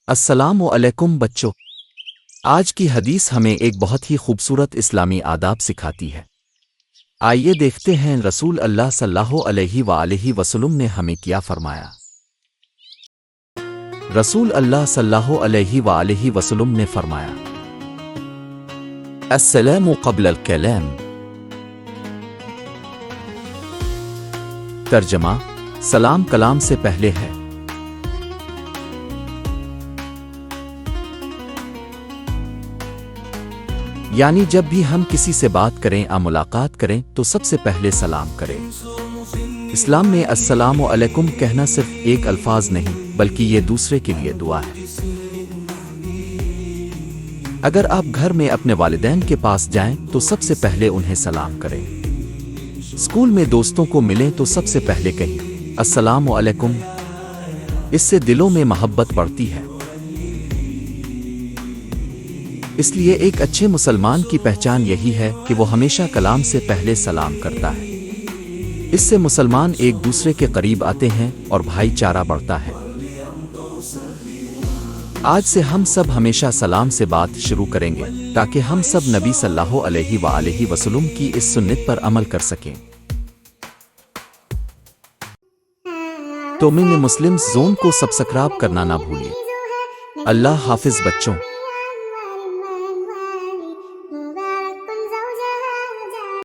السلام علیکم بچوں، آج کی حدیث ہمیں ایک بہت ہی خوبصورت اسلامی آداب سکھاتی ہے۔ آئیے دیکھتے ہیں رسول اللہ صلی اللہ علیہ وآلہ وسلم نے ہمیں کیا فرمایا۔ رسول اللہ صلی اللہ علیہ وآلہ وسلم نے فرمایا، السلام قبل الکلام۔ ترجمہ: سلام کلام سے پہلے ہے۔ یعنی جب بھی ہم کسی سے بات کریں یا ملاقات کریں تو سب سے پہلے سلام کریں۔ اسلام میں السلام علیکم کہنا صرف ایک الفاظ نہیں بلکہ یہ دوسرے کے لیے دعا ہے۔ اگر آپ گھر میں اپنے والدین کے پاس جائیں تو سب سے پہلے انہیں سلام کریں۔ اسکول میں دوستوں کو ملیں تو سب سے پہلے کہیں السلام علیکم۔ اس سے دلوں میں محبت بڑھتی ہے۔ اس لیے ایک اچھے مسلمان کی پہچان یہی ہے کہ وہ ہمیشہ کلام سے پہلے سلام کرتا ہے۔ اس سے مسلمان ایک دوسرے کے قریب آتے ہیں اور بھائی چارہ بڑھتا ہے۔ آج سے ہم سب ہمیشہ سلام سے بات شروع کریں گے تاکہ ہم سب نبی صلی اللہ علیہ وآلہ وسلم کی اس سنت پر عمل کر سکیں۔ تو میں مسلم زون کو سبسکرائب کرنا نہ بھولیے۔ اللہ حافظ بچوں۔